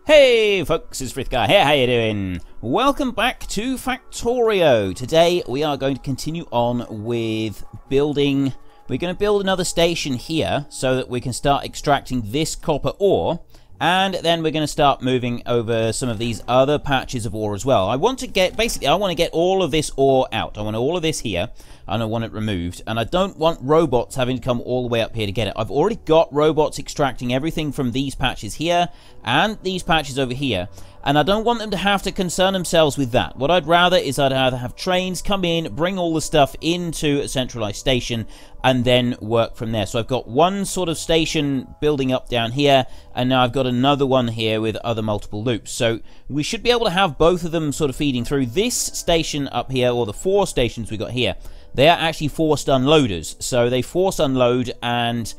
Hey folks, it's Frithgar here, how you doing? Welcome back to Factorio. Today we are going to continue on with building. We're going to build another station here so that we can start extracting this copper ore, and then we're going to start moving over some of these other patches of ore as well. I want to get, basically I want to get all of this ore out. I want all of this here and I want it removed, and I don't want robots having to come all the way up here to get it. I've already got robots extracting everything from these patches here and these patches over here, and I don't want them to have to concern themselves with that. What I'd rather is I'd rather have trains come in, bring all the stuff into a centralized station, and then work from there. So I've got one sort of station building up down here, and now I've got another one here with other multiple loops. So we should be able to have both of them sort of feeding through. This station up here, or the 4 stations we got here, they are actually forced unloaders. So they force unload and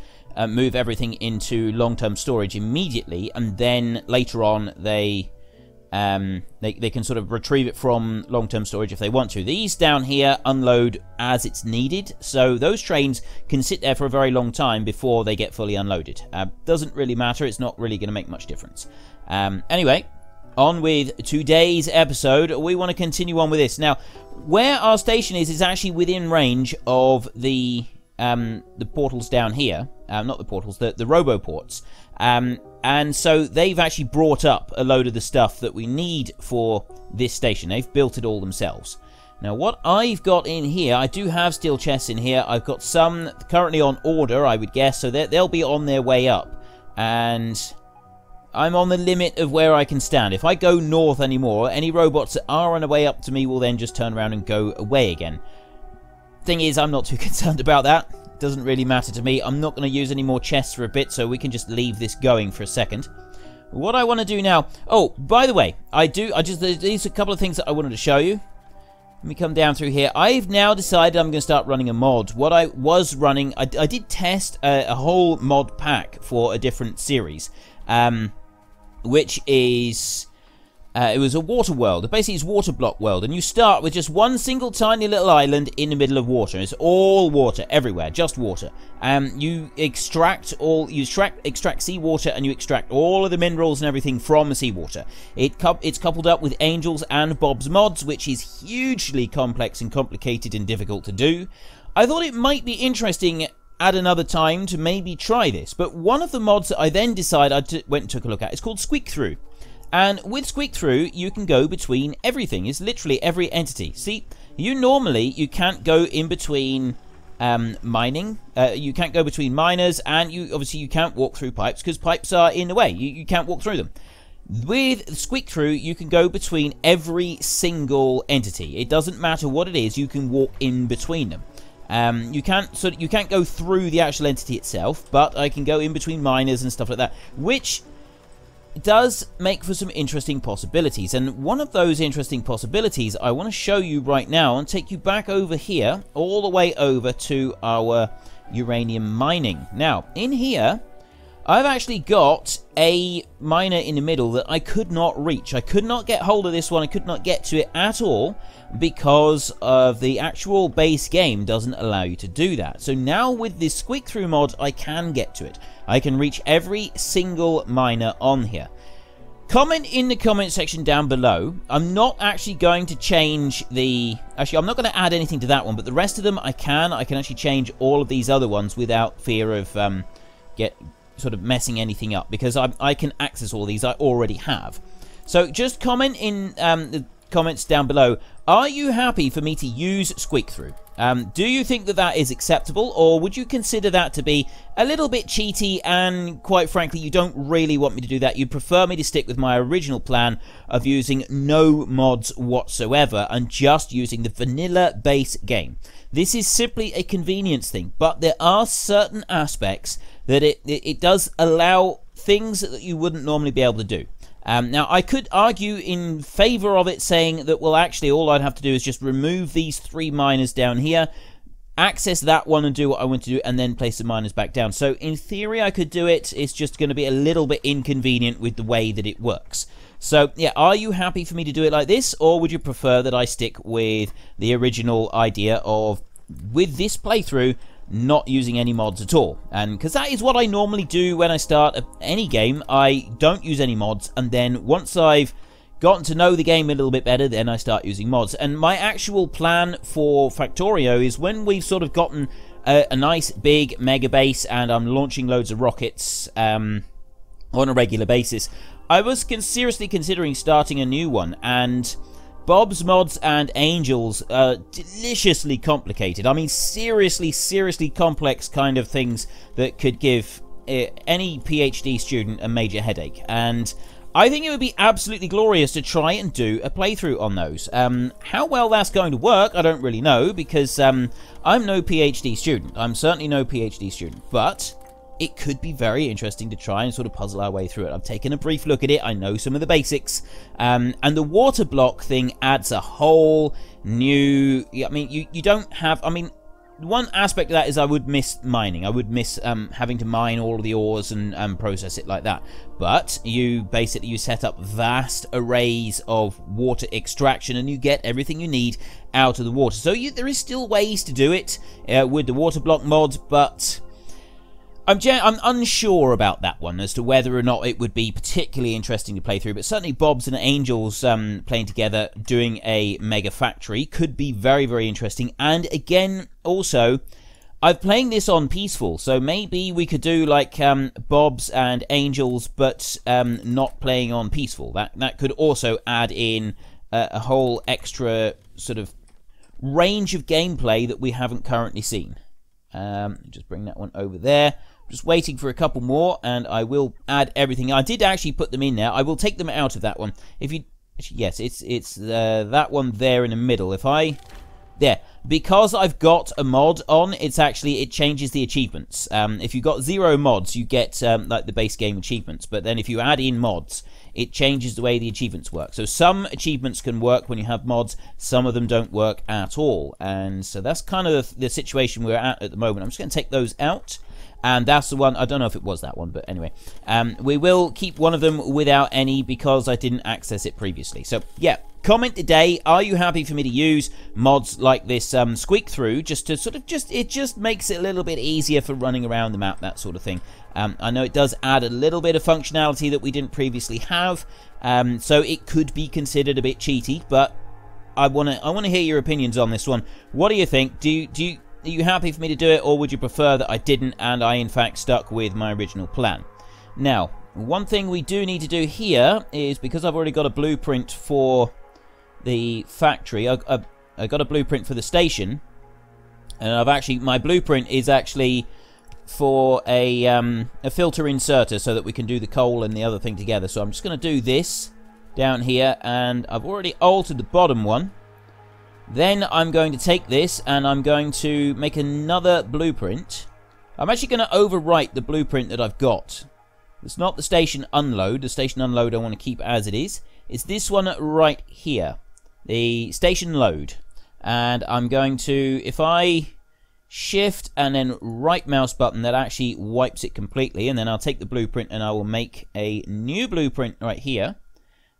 move everything into long-term storage immediately, and then later on they can sort of retrieve it from long-term storage if they want to. These down here unload as it's needed, so those trains can sit there for a very long time before they get fully unloaded. Doesn't really matter, it's not really going to make much difference. Anyway, on with today's episode. We want to continue on with this. Now, where our station is actually within range of the portals down here. Not the portals, the roboports. And so they've actually brought up a load of the stuff that we need for this station. They've built it all themselves. Now, what I've got in here, I do have steel chests in here. I've got some currently on order, I would guess, so they'll be on their way up. And I'm on the limit of where I can stand. If I go north anymore, any robots that are on the way up to me will then just turn around and go away again. Thing is, I'm not too concerned about that. Doesn't really matter to me. I'm not going to use any more chests for a bit, so we can just leave this going for a second. What I want to do now... Oh, by the way, these are a couple of things that I wanted to show you. Let me come down through here. I've now decided I'm going to start running a mod. What I was running... I did test a whole mod pack for a different series, which is... it was a water world. Basically, it's water block world, and you start with just one single tiny little island in the middle of water. It's all water everywhere, just water. You extract seawater, and you extract all of the minerals and everything from the seawater. It's coupled up with Angels and Bob's mods, which is hugely complex and complicated and difficult to do. I thought it might be interesting at another time to maybe try this, but one of the mods that I then decided I went and took a look at is called Squeak Through. And with Squeak Through, you can go between everything. It's literally every entity. See, you can't go in between mining. You can't go between miners, and obviously you can't walk through pipes because pipes are in the way. You can't walk through them. With Squeak Through, you can go between every single entity. It doesn't matter what it is. You can walk in between them. You can't go through the actual entity itself, but I can go in between miners and stuff like that, which does make for some interesting possibilities. And one of those interesting possibilities I want to show you right now and take you back over here, all the way over to our uranium mining. Now, in here, I've actually got a miner in the middle that I could not reach. I could not get hold of this one. I could not get to it at all because of the actual base game doesn't allow you to do that. So now with this Squeak Through mod, I can get to it. I can reach every single miner on here. Comment in the comment section down below. I'm not actually going to change the... Actually, I'm not going to add anything to that one, but the rest of them I can. I can actually change all of these other ones without fear of sort of messing anything up, because I can access all of these I already have. So just comment in the comments down below. Are you happy for me to use Squeak Through? Do you think that that is acceptable, or would you consider that to be a little bit cheaty, and quite frankly you don't really want me to do that? You'd prefer me to stick with my original plan of using no mods whatsoever and just using the vanilla base game. This is simply a convenience thing, but there are certain aspects that it does allow things that you wouldn't normally be able to do. Now, I could argue in favor of it, saying that, well, actually, all I'd have to do is just remove these 3 miners down here, access that one and do what I want to do, and then place the miners back down. So, in theory, I could do it. It's just going to be a little bit inconvenient with the way that it works. So, yeah, are you happy for me to do it like this, or would you prefer that I stick with the original idea of, with this playthrough, not using any mods at all. And because that is what I normally do when I start any game. I don't use any mods, and then once I've gotten to know the game a little bit better, then I start using mods. And my actual plan for Factorio is when we've sort of gotten a nice big mega base and I'm launching loads of rockets on a regular basis, I was seriously considering starting a new one, and Bob's Mods and Angels are deliciously complicated. I mean, seriously complex kind of things that could give any PhD student a major headache. And I think it would be absolutely glorious to try and do a playthrough on those. How well that's going to work, I don't really know, because I'm no PhD student. I'm certainly no PhD student, but it could be very interesting to try and sort of puzzle our way through it. I've taken a brief look at it. I know some of the basics. And the water block thing adds a whole new... I mean, you don't have... I mean, one aspect of that is I would miss mining. I would miss having to mine all of the ores and process it like that. But you set up vast arrays of water extraction, and you get everything you need out of the water. So there is still ways to do it with the water block mod, but... I'm unsure about that one as to whether or not it would be particularly interesting to play through, but certainly Bob's and Angels playing together doing a mega factory could be very, very interesting. And again, also, I'm playing this on peaceful, so maybe we could do like Bob's and Angels, but not playing on peaceful. That could also add in a whole extra sort of range of gameplay that we haven't currently seen. Just bring that one over there. Just waiting for a couple more, and I will add everything. I did actually put them in there. I will take them out of that one. If you, yes, it's that one there in the middle. If I, there, because I've got a mod on, it changes the achievements. If you've got 0 mods, you get like the base game achievements. But then if you add in mods, it changes the way the achievements work. So some achievements can work when you have mods, some of them don't work at all. And so that's kind of the situation we're at the moment. I'm just going to take those out. And that's the one, I don't know if it was that one, but anyway. We will keep one of them without any because I didn't access it previously. So, yeah, comment today, are you happy for me to use mods like this squeak through, just to sort of it just makes it a little bit easier for running around the map, that sort of thing. I know it does add a little bit of functionality that we didn't previously have, so it could be considered a bit cheaty, but I want to hear your opinions on this one. What do you think? Are you happy for me to do it, or would you prefer that I didn't and I in fact stuck with my original plan? Now, one thing we do need to do here is, because I've already got a blueprint for the factory, I got a blueprint for the station, and my blueprint is actually for a filter inserter so that we can do the coal and the other thing together. So I'm just going to do this down here, and I've already altered the bottom one. Then I'm going to take this and I'm going to make another blueprint. I'm actually going to overwrite the blueprint that I've got. It's not the station unload. The station unload I want to keep as it is. It's this one right here. The station load. And I'm going to, if I shift and then right mouse button, that actually wipes it completely. And then I'll take the blueprint and I will make a new blueprint right here.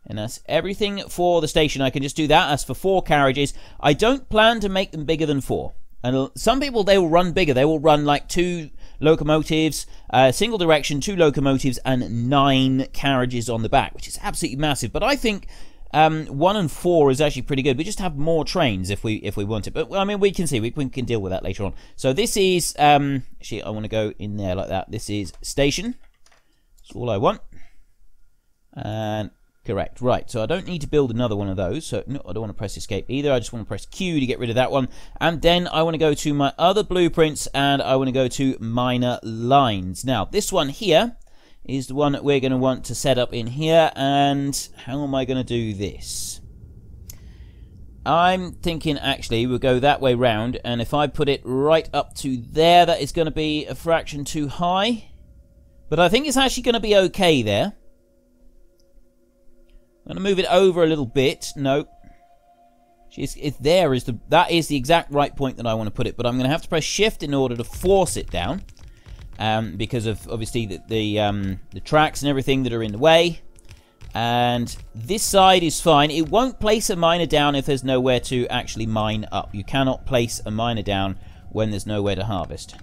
And that's everything for the station. I can just do that. As for 4 carriages, I don't plan to make them bigger than 4. And some people, they will run bigger. They will run like 2 locomotives, single direction, 2 locomotives, and 9 carriages on the back, which is absolutely massive. But I think 1 and 4 is actually pretty good. We just have more trains if we want it. But I mean, we can see. We can deal with that later on. So this is actually, I want to go in there like that. This is station. That's all I want. And correct. Right, so I don't need to build another one of those. So no, I don't want to press escape either. I just want to press Q to get rid of that one. And then I want to go to my other blueprints, and I want to go to minor lines. Now, this one here is the one that we're going to want to set up in here. And how am I going to do this? I'm thinking, actually, we'll go that way round. And if I put it right up to there, that is going to be a fraction too high. But I think it's actually going to be okay there. I'm going to move it over a little bit. No. That is the exact right point that I want to put it. But I'm going to have to press shift in order to force it down. Because of, obviously, the tracks and everything that are in the way. And this side is fine. It won't place a miner down if there's nowhere to actually mine up. You cannot place a miner down when there's nowhere to harvest.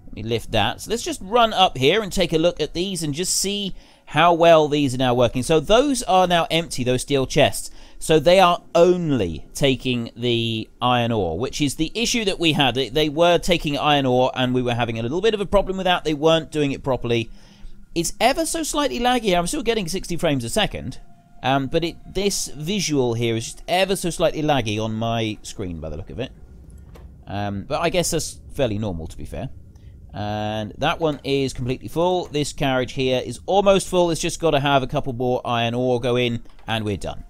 Let me lift that. So let's just run up here and take a look at these and just see how well these are now working. So those are now empty, those steel chests. So they are only taking the iron ore, which is the issue that we had. They were taking iron ore, and we were having a little bit of a problem with that. They weren't doing it properly. It's ever so slightly laggy. I'm still getting 60 frames a second. But this visual here is just ever so slightly laggy on my screen by the look of it. But I guess that's fairly normal, to be fair. And that one is completely full. This carriage here is almost full. It's just got to have a couple more iron ore go in, and we're done.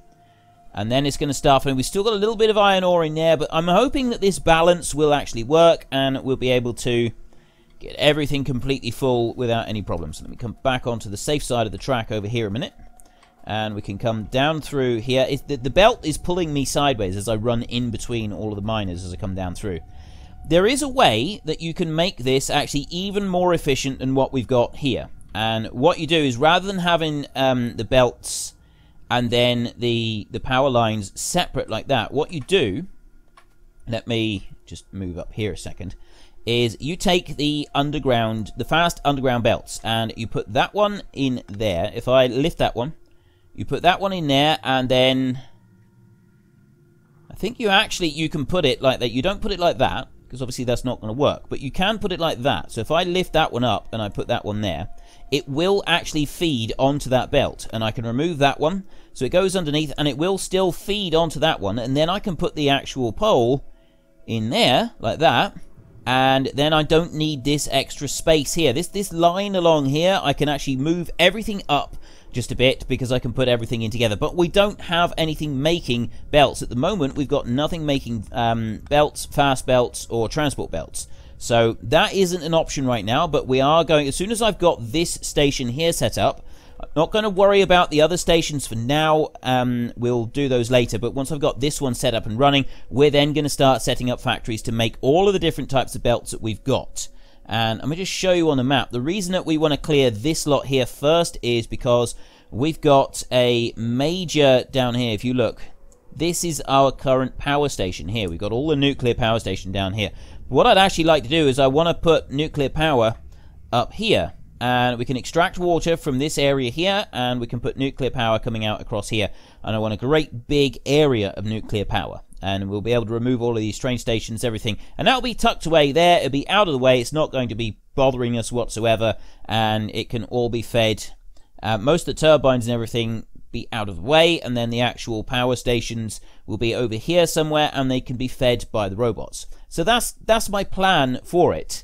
And then it's going to start, and we've still got a little bit of iron ore in there, but I'm hoping that this balance will actually work, and we'll be able to get everything completely full without any problems. So let me come back onto the safe side of the track over here a minute. And we can come down through here. The belt is pulling me sideways as I run in between all of the miners as I come down through. There is a way that you can make this actually even more efficient than what we've got here. And what you do is, rather than having the belts and then the power lines separate like that, what you do, let me just move up here a second, is you take the fast underground belts, and you put that one in there. If I lift that one, you put that one in there, and then I think you can put it like that. You don't put it like that, because obviously that's not going to work, but you can put it like that. So if I lift that one up and I put that one there, it will actually feed onto that belt, and I can remove that one, so it goes underneath, and it will still feed onto that one, and then I can put the actual pole in there like that, and then I don't need this extra space here. This line along here, I can actually move everything up just a bit, because I can put everything in together. But we don't have anything making belts at the moment. We've got nothing making belts, fast belts, or transport belts. So that isn't an option right now, but we are going, as soon as I've got this station here set up, I'm not going to worry about the other stations for now. We'll do those later, but once I've got this one set up and running, we're then going to start setting up factories to make all of the different types of belts that we've got. And I'm going to just show you on the map. The reason that we want to clear this lot here first is because we've got a major down here. If you look, this is our current power station here. We've got all the nuclear power station down here. What I'd actually like to do is I want to put nuclear power up here. And we can extract water from this area here, and we can put nuclear power coming out across here. And I want a great big area of nuclear power. And we'll be able to remove all of these train stations, everything. And that'll be tucked away there. It'll be out of the way. It's not going to be bothering us whatsoever. And it can all be fed. Most of the turbines and everything be out of the way. And then the actual power stations will be over here somewhere. And they can be fed by the robots. So that's my plan for it.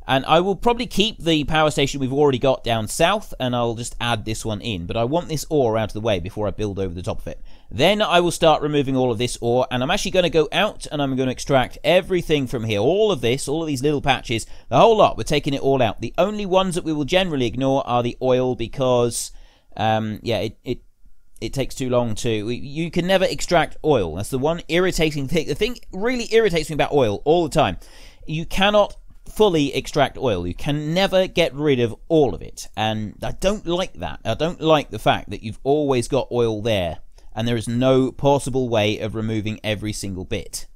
And I will probably keep the power station we've already got down south, and I'll just add this one in. But I want this ore out of the way before I build over the top of it. Then I will start removing all of this ore, and I'm actually going to go out and I'm going to extract everything from here. All of this, all of these little patches, the whole lot, we're taking it all out. The only ones that we will generally ignore are the oil, because, yeah, it takes too long to... You can never extract oil. That's the one irritating thing. The thing really irritates me about oil all the time. You cannot fully extract oil. You can never get rid of all of it, and I don't like that. I don't like the fact that you've always got oil there and there is no possible way of removing every single bit.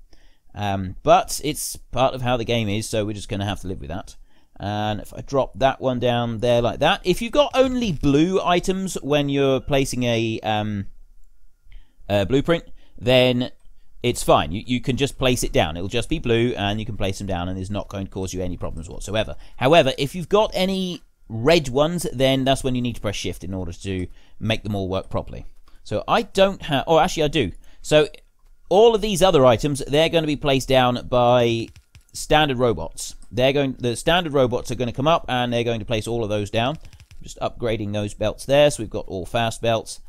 But it's part of how the game is, so we're just going to have to live with that. And if I drop that one down there like that, if you've got only blue items when you're placing a blueprint, then it's fine. You can just place it down. It'll just be blue, and you can place them down, and it's not going to cause you any problems whatsoever. However, if you've got any red ones, then that's when you need to press shift in order to make them all work properly. So I don't have... Oh, actually I do. So all of these other items, they're going to be placed down by standard robots. The standard robots are going to come up, and they're going to place all of those down. Just upgrading those belts there, so we've got all fast belts.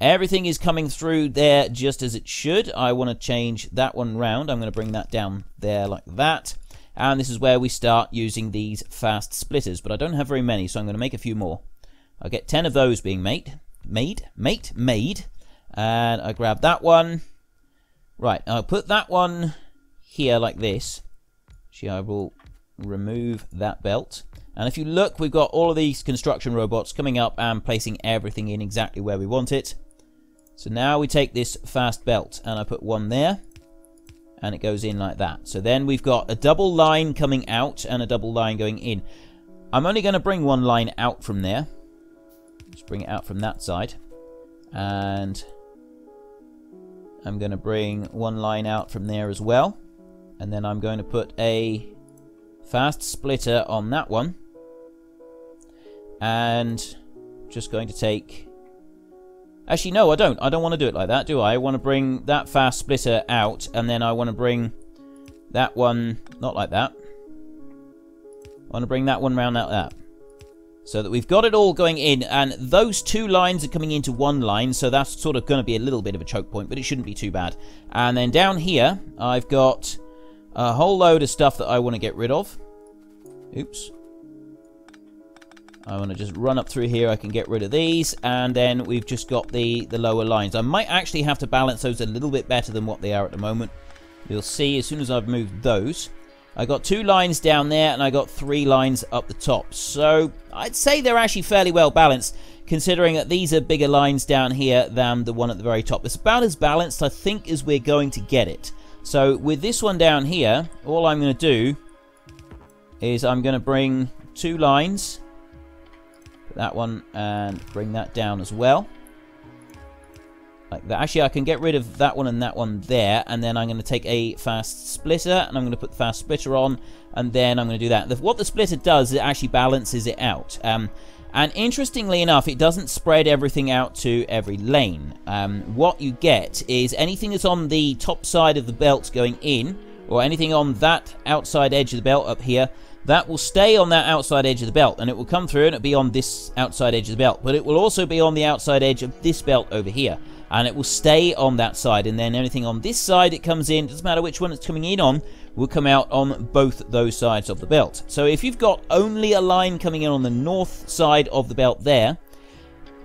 Everything is coming through there just as it should. I want to change that one round. I'm going to bring that down there like that. And this is where we start using these fast splitters. But I don't have very many, so I'm going to make a few more. I'll get 10 of those being made. And I grab that one. Right, I'll put that one here like this. Actually, I will remove that belt. And if you look, we've got all of these construction robots coming up and placing everything in exactly where we want it. So now we take this fast belt, and I put one there. and it goes in like that. So then we've got a double line coming out and a double line going in. I'm only going to bring one line out from there. Just bring it out from that side. And I'm going to bring one line out from there as well. And then I'm going to put a fast splitter on that one. And just going to take... Actually, no, I don't. I don't want to do it like that, do I? I want to bring that fast splitter out, and then I want to bring that one... Not like that. I want to bring that one round like that. So that we've got it all going in, and those two lines are coming into one line, so that's sort of going to be a little bit of a choke point, but it shouldn't be too bad. And then down here, I've got a whole load of stuff that I want to get rid of. Oops. I want to just run up through here. I can get rid of these, and then we've just got the lower lines. I might actually have to balance those a little bit better than what they are at the moment. You'll see as soon as I've moved those. I got 2 lines down there, and I got 3 lines up the top. So I'd say they're actually fairly well balanced, considering that these are bigger lines down here than the one at the very top. It's about as balanced, I think, as we're going to get it. So with this one down here, all I'm going to do is I'm going to bring 2 lines, put that one, and bring that down as well. Like that. Actually, I can get rid of that one and that one there, and then I'm going to take a fast splitter, and I'm going to put the fast splitter on, and then I'm going to do that. What the splitter does, it actually balances it out. And interestingly enough, it doesn't spread everything out to every lane. What you get is anything that's on the top side of the belt going in, or anything on that outside edge of the belt up here, that will stay on that outside edge of the belt, and it will come through and it'll be on this outside edge of the belt, but it will also be on the outside edge of this belt over here, and it will stay on that side. And then anything on this side it comes in, doesn't matter which one it's coming in on, will come out on both those sides of the belt. So if you've got only a line coming in on the north side of the belt there,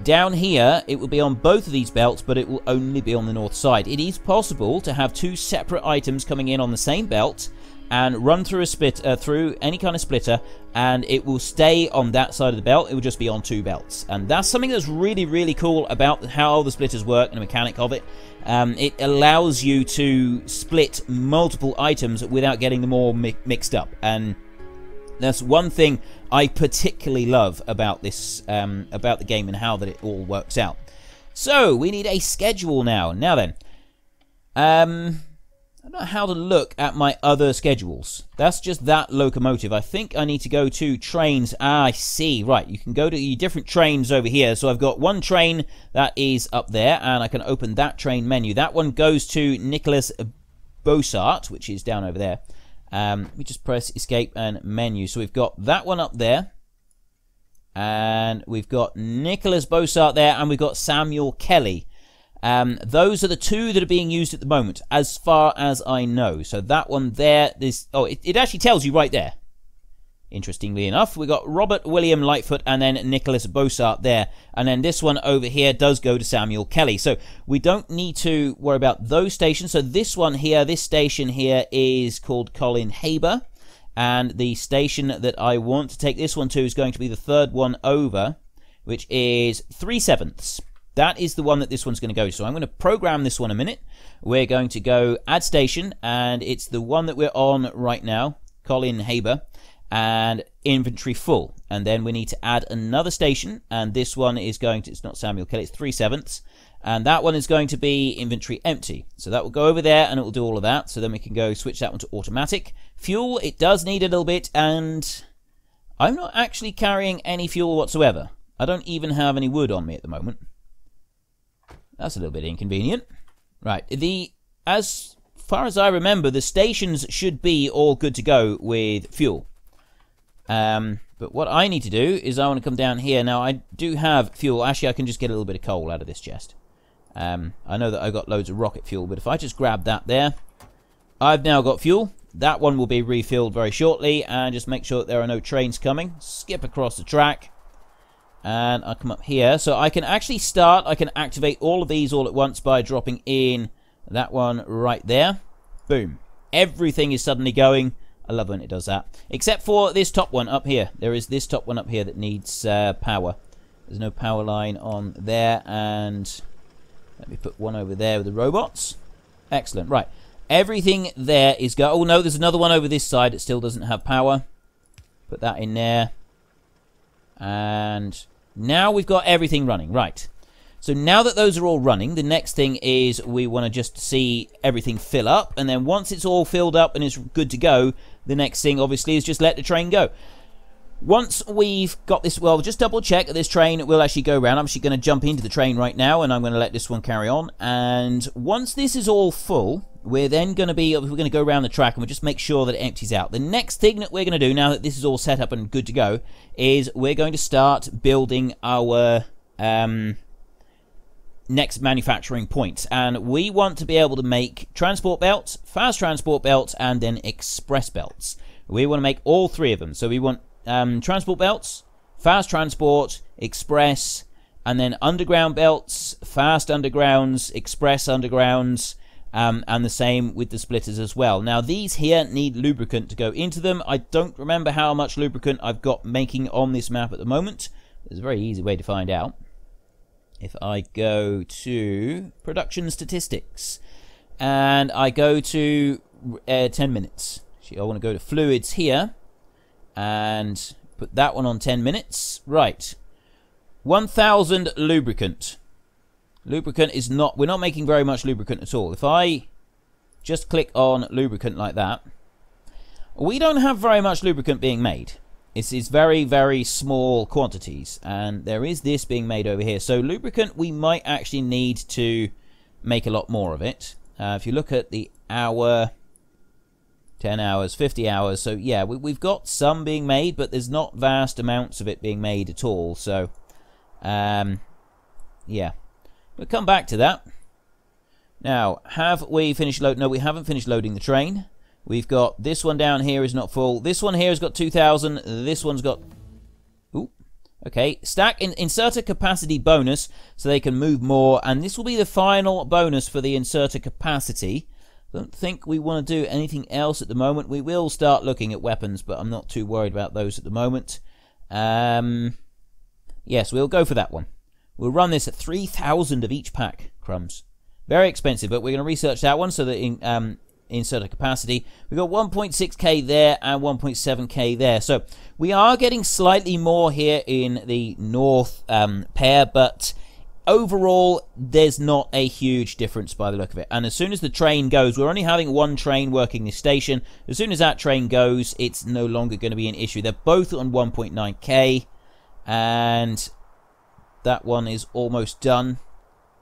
down here it will be on both of these belts, but it will only be on the north side. It is possible to have 2 separate items coming in on the same belt and run through a split, through any kind of splitter, and it will stay on that side of the belt. It will just be on 2 belts, and that's something that's really, really cool about how the splitters work and the mechanic of it. It allows you to split multiple items without getting them all mixed up, and that's one thing I particularly love about this, about the game and how that it all works out. So we need a schedule now. Now then, I don't know how to look at my other schedules. That's just that locomotive. I think I need to go to trains. Ah, I see. Right, you can go to your different trains over here. So I've got one train that is up there, and I can open that train menu. That one goes to Nicholas Bossart, which is down over there. We just press escape and menu. So we've got that one up there, and we've got Nicholas Bossart there, and we've got Samuel Kelly. Those are the 2 that are being used at the moment, as far as I know. So that one there, it actually tells you right there. Interestingly enough, we've got Robert William Lightfoot and then Nicholas Bossart there. And then this one over here does go to Samuel Kelly. So we don't need to worry about those stations. So this one here, this station here is called Colin Haber. And the station that I want to take this one to is going to be the 3rd one over, which is 3/7. That is the one that this one's going to go to. So I'm going to program this one a minute. We're going to go add station, and it's the one that we're on right now, Colin Haber, and inventory full. And then we need to add another station, and this one is going to, it's not Samuel Kelly, it's 3/7, and that one is going to be inventory empty. So that will go over there, and it will do all of that. So then we can go switch that one to automatic. Fuel, it does need a little bit, and I'm not actually carrying any fuel whatsoever. I don't even have any wood on me at the moment. That's a little bit inconvenient. Right, as far as I remember, the stations should be all good to go with fuel. But what I need to do is I want to come down here. Now, I do have fuel. Actually, I can just get a little bit of coal out of this chest. I know that I've got loads of rocket fuel, but if I just grab that there, I've now got fuel. That one will be refilled very shortly, and just make sure that there are no trains coming. Skip across the track. And I'll come up here. So I can actually start, I can activate all of these all at once by dropping in that one right there. Boom. Everything is suddenly going. I love when it does that. Except for this top one up here. There is this top one up here that needs power. There's no power line on there. And let me put one over there with the robots. Excellent. Right. everything there is go. Oh no, there's another one over this side that still doesn't have power. Put that in there. And now we've got everything running. Right. So now that those are all running, the next thing is we want to just see everything fill up. And then once it's all filled up and it's good to go, the next thing obviously is just let the train go. Once we've got this, well, just double check that this train will actually go around. I'm actually going to jump into the train right now, and I'm going to let this one carry on. And once this is all full, we're then going to go around the track, and we'll just make sure that it empties out. The next thing that we're going to do, now that this is all set up and good to go, is we're going to start building our next manufacturing point. And we want to be able to make transport belts, fast transport belts, and then express belts. We want to make all three of them. So we want transport belts, fast transport, express, and then underground belts, fast undergrounds, express undergrounds, and the same with the splitters as well. Now these here need lubricant to go into them. I don't remember how much lubricant I've got making on this map at the moment. There's a very easy way to find out. If I go to production statistics and I go to 10 minutes. I want to go to fluids here and put that one on 10 minutes. Right. 1,000 lubricant. Lubricant is not... We're not making very much lubricant at all. If I just click on lubricant like that, we don't have very much lubricant being made. It's very, very small quantities. And there is this being made over here. So lubricant, we might actually need to make a lot more of it. If you look at the hour... 10 hours, 50 hours. So, yeah, we've got some being made, but there's not vast amounts of it being made at all. So, yeah. We'll come back to that. Now, have we finished loading? No, we haven't finished loading the train. We've got this one down here is not full. This one here has got 2,000. This one's got... Ooh. Okay. Stack inserter capacity bonus so they can move more. And this will be the final bonus for the inserter capacity. Don't think we want to do anything else at the moment. We will start looking at weapons, but I'm not too worried about those at the moment. Yes, we'll go for that one. We'll run this at 3,000 of each pack. Crumbs. Very expensive, but we're going to research that one so that in inserter capacity. We've got 1.6k there and 1.7k there. So we are getting slightly more here in the north pair, but... overall, there's not a huge difference by the look of it. And as soon as the train goes, we're only having one train working this station. As soon as that train goes, it's no longer going to be an issue. They're both on 1.9k. And that one is almost done.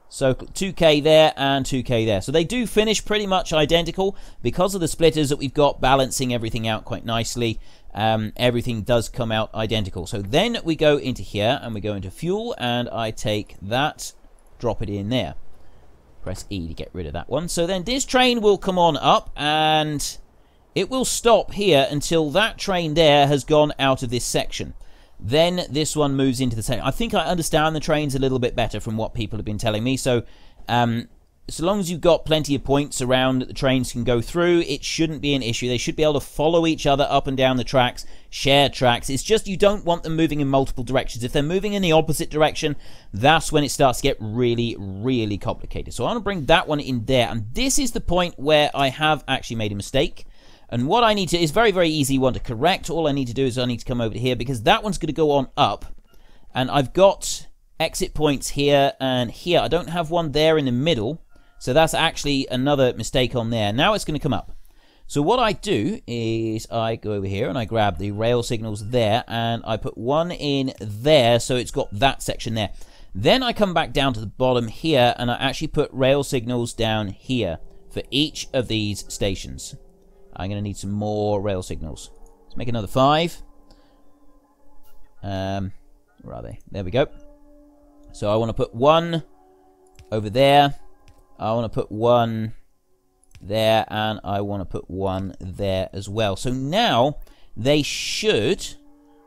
So 2k there and 2k there. So they do finish pretty much identical because of the splitters that we've got balancing everything out quite nicely. Everything does come out identical. So then we go into here and we go into fuel and I take that, drop it in there. Press E to get rid of that one. So then this train will come on up and it will stop here until that train there has gone out of this section. Then this one moves into the section. I think I understand the trains a little bit better from what people have been telling me. So so long as you've got plenty of points around that the trains can go through, it shouldn't be an issue. They should be able to follow each other up and down the tracks, share tracks. It's just you don't want them moving in multiple directions. If they're moving in the opposite direction, that's when it starts to get really, really complicated. So I want to bring that one in there. And this is the point where I have actually made a mistake. And what I need to, is very, very easy one to correct. All I need to do is I need to come over to here because that one's going to go on up. And I've got exit points here and here. I don't have one there in the middle. So that's actually another mistake on there. Now it's going to come up. So what I do is I go over here and I grab the rail signals there and I put one in there so it's got that section there. Then I come back down to the bottom here and I actually put rail signals down here for each of these stations. I'm going to need some more rail signals. Let's make another 5. Where are they? There we go. So I want to put one over there. I want to put one there, and I want to put one there as well. So now they should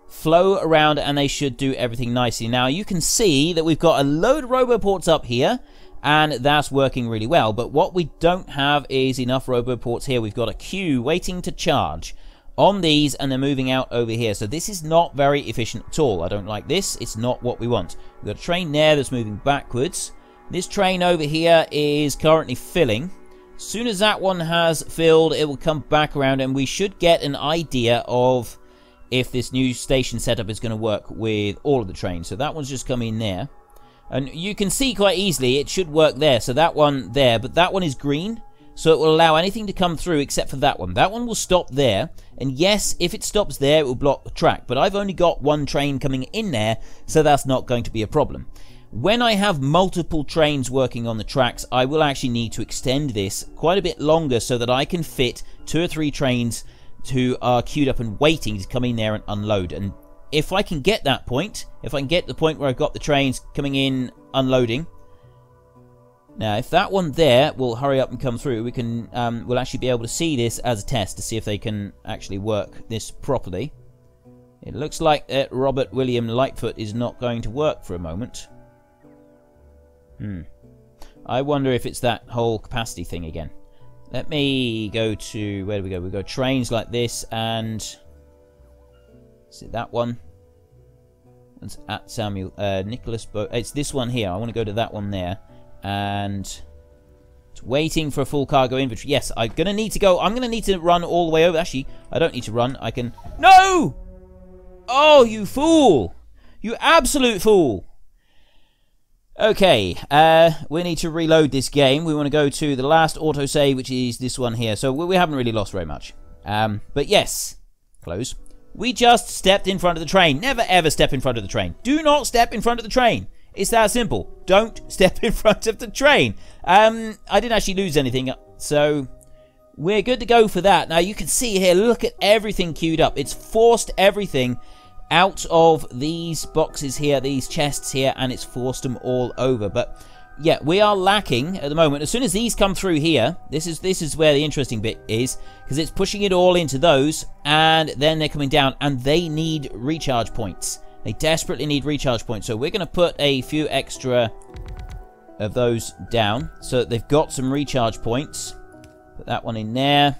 flow around, and they should do everything nicely. Now you can see that we've got a load of roboports up here, and that's working really well. But what we don't have is enough roboports here. We've got a queue waiting to charge on these, and they're moving out over here. So this is not very efficient at all. I don't like this. It's not what we want. We've got a train there that's moving backwards. This train over here is currently filling. As soon as that one has filled, it will come back around and we should get an idea of if this new station setup is going to work with all of the trains. So that one's just come in there. And you can see quite easily it should work there. So that one there, but that one is green. So it will allow anything to come through except for that one. That one will stop there. And yes, if it stops there, it will block the track. But I've only got one train coming in there, so that's not going to be a problem. When I have multiple trains working on the tracks, I will actually need to extend this quite a bit longer so that I can fit 2 or 3 trains who are queued up and waiting to come in there and unload. And if I can get that point, if I can get to the point where I've got the trains coming in, unloading. Now, if that one there will hurry up and come through, we can we'll actually be able to see this as a test to see if they can actually work this properly. It looks like Robert William Lightfoot is not going to work for a moment. I wonder if it's that whole capacity thing again. Let me go to, where do we go? We go trains like this, and is it that one? It's at Samuel Nicholas Boat. It's this one here. I want to go to that one there, and it's waiting for a full cargo inventory. Yes, I'm gonna need to go. I'm gonna need to run all the way over. Actually, I don't need to run. I can. No! Oh, you fool! You absolute fool! Okay, we need to reload this game. We want to go to the last autosave, which is this one here. So we haven't really lost very much. But yes, close. We just stepped in front of the train. Never ever step in front of the train. Do not step in front of the train. It's that simple. Don't step in front of the train. I didn't actually lose anything, so we're good to go for that. Now you can see here, look at everything queued up. It's forced everything out of these boxes here, these chests here, and it's forced them all over. But yeah, we are lacking at the moment. As soon as these come through here, this is where the interesting bit is, because it's pushing it all into those, and then they're coming down, and they need recharge points. They desperately need recharge points. So we're going to put a few extra of those down so that they've got some recharge points. Put that one in there.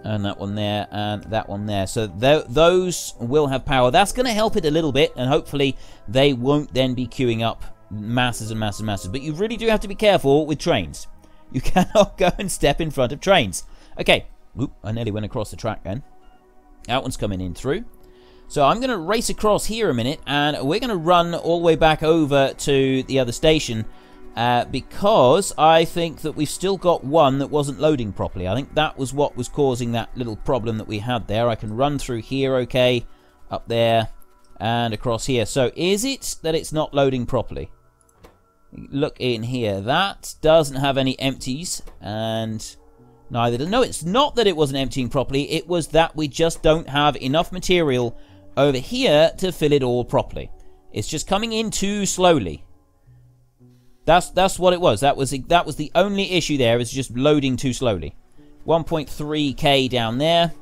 And that one there, and that one there. So those will have power. That's going to help it a little bit, and hopefully they won't then be queuing up masses and masses and masses. But you really do have to be careful with trains. You cannot go and step in front of trains. Okay. Oop, I nearly went across the track then. That one's coming in through. So I'm going to race across here a minute, and we're going to run all the way back over to the other station. Because I think that we've still got one that wasn't loading properly. I think that was what was causing that little problem that we had there. I can run through here, okay, up there, and across here. So is it that it's not loading properly? Look in here. That doesn't have any empties, and neither. No, it's not that it wasn't emptying properly. It was that we just don't have enough material over here to fill it all properly. It's just coming in too slowly. That's what it was. That was the only issue there. Is just loading too slowly. 1.3k down there.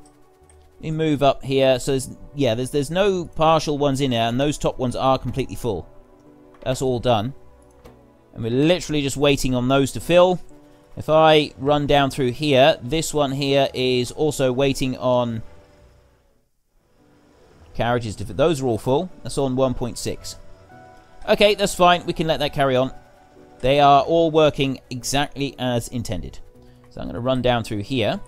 We move up here. So there's no partial ones in there, and those top ones are completely full. That's all done, and we're literally just waiting on those to fill. If I run down through here, this one here is also waiting on carriages to fill. Those are all full. That's on 1.6. Okay, that's fine. We can let that carry on. They are all working exactly as intended. So I'm going to run down through here.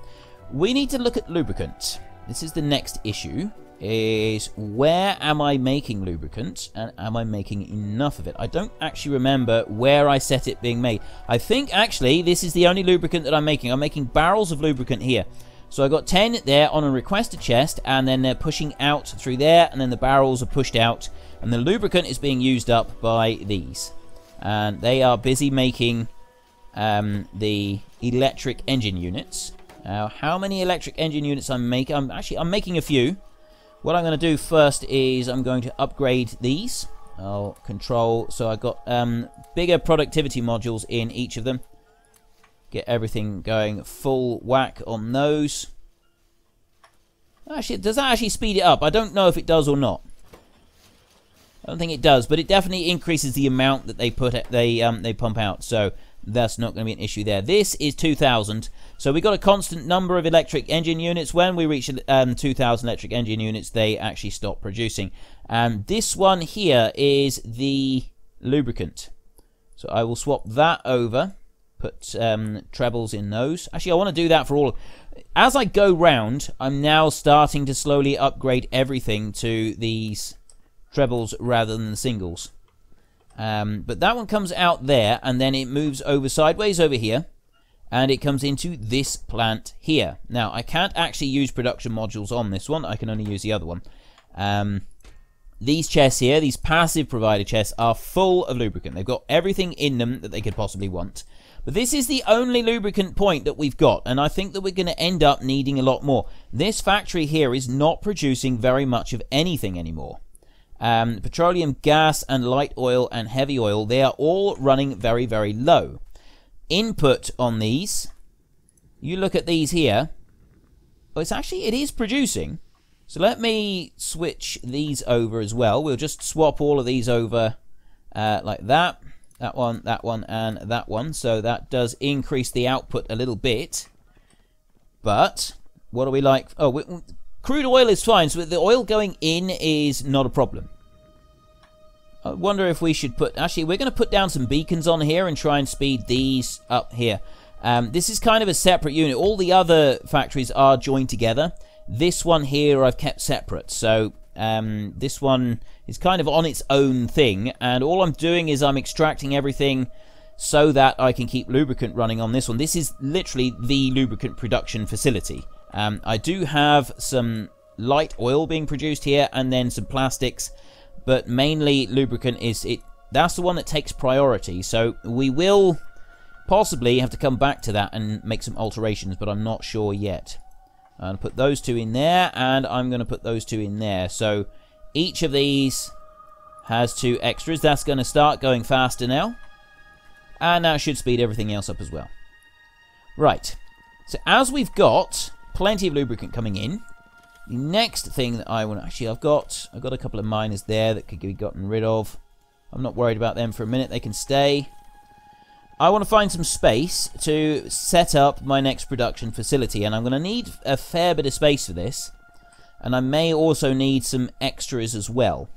We need to look at lubricant. This is the next issue, is where am I making lubricant, and am I making enough of it? I don't actually remember where I set it being made. I think actually this is the only lubricant that I'm making. I'm making barrels of lubricant here. So I got 10 there on a requested chest, and then they're pushing out through there, and then the barrels are pushed out, and the lubricant is being used up by these. And they are busy making the electric engine units. Now, how many electric engine units I'm making? I'm making a few. What I'm going to do first is I'm going to upgrade these. I'll control. So I've got bigger productivity modules in each of them. Get everything going full whack on those. Actually, does that actually speed it up? I don't know if it does or not. I don't think it does, but it definitely increases the amount that they pump out. So that's not going to be an issue there. This is 2,000. So we got a constant number of electric engine units. When we reach 2,000 electric engine units, they actually stop producing. And this one here is the lubricant. So I will swap that over, put trebles in those. Actually, I want to do that for all. As I go round, I'm now starting to slowly upgrade everything to these trebles rather than the singles. But that one comes out there, and then it moves over sideways over here, and it comes into this plant here. Now, I can't actually use production modules on this one. I can only use the other one. These chests here, these passive provider chests, are full of lubricant. They've got everything in them that they could possibly want. But this is the only lubricant point that we've got, and I think that we're going to end up needing a lot more. This factory here is not producing very much of anything anymore. Petroleum, gas, and light oil and heavy oil, they are all running very, very low. Input on these, you look at these here, well, it is producing. So let me switch these over as well. We'll just swap all of these over like that. That one, and that one. So that does increase the output a little bit. But what do we like? Oh, crude oil is fine. So the oil going in is not a problem. I wonder if we should put... Actually, we're going to put down some beacons on here and try and speed these up here. This is kind of a separate unit. All the other factories are joined together. This one here I've kept separate. So this one is kind of on its own thing. And all I'm doing is I'm extracting everything so that I can keep lubricant running on this one. This is literally the lubricant production facility. I do have some light oil being produced here and then some plastics. But mainly lubricant that's the one that takes priority. So we will possibly have to come back to that and make some alterations, but I'm not sure yet. I'll put those two in there, and I'm going to put those two in there. So each of these has 2 extras. That's going to start going faster now. And that should speed everything else up as well. Right. So as we've got plenty of lubricant coming in, the next thing that I want... Actually, I've got a couple of miners there that could be gotten rid of. I'm not worried about them for a minute. They can stay. I want to find some space to set up my next production facility, and I'm going to need a fair bit of space for this. And I may also need some extras as well.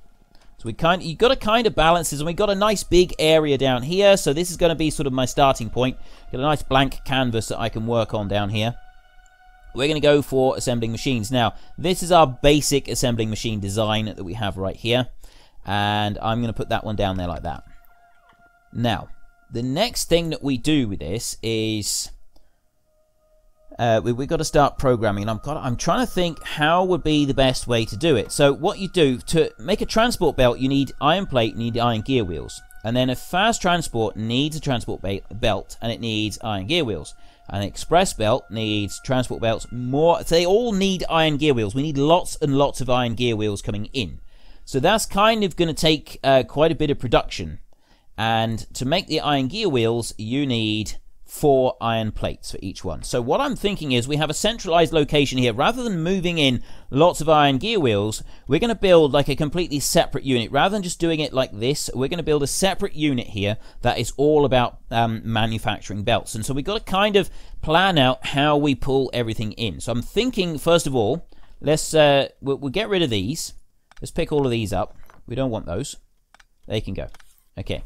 So you've got to kind of balance this, and we've got a nice big area down here, so this is going to be sort of my starting point. Got a nice blank canvas that I can work on down here. We're going to go for assembling machines. Now, this is our basic assembling machine design that we have right here, and I'm going to put that one down there like that. Now, the next thing that we do with this is we've got to start programming. And I'm trying to think how would be the best way to do it. So what you do, to make a transport belt, you need iron plate, you need iron gear wheels. And then a fast transport needs a transport belt, and it needs iron gear wheels. An express belt needs transport belts more. So they all need iron gear wheels. We need lots and lots of iron gear wheels coming in. So that's kind of going to take quite a bit of production. And to make the iron gear wheels, you need 4 iron plates for each one. So what I'm thinking is we have a centralized location here. Rather than moving in lots of iron gear wheels, we're going to build like a completely separate unit. Rather than just doing it like this, we're going to build a separate unit here that is all about manufacturing belts. And so we've got to kind of plan out how we pull everything in. So I'm thinking, first of all, we'll get rid of these. Let's pick all of these up. We don't want those. They can go. Okay.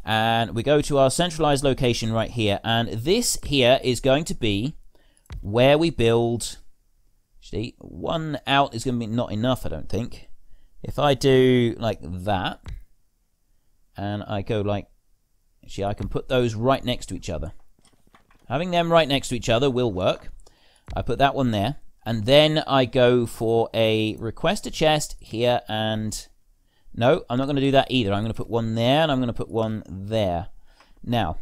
And we go to our centralized location right here. And this here is going to be where we build... Actually, 1 out is going to be not enough, I don't think. If I do like that, and I go like... Actually, I can put those right next to each other. Having them right next to each other will work. I put that one there. And then I go for a request a chest here and... No, I'm not going to do that either. I'm going to put one there, and I'm going to put one there. Now,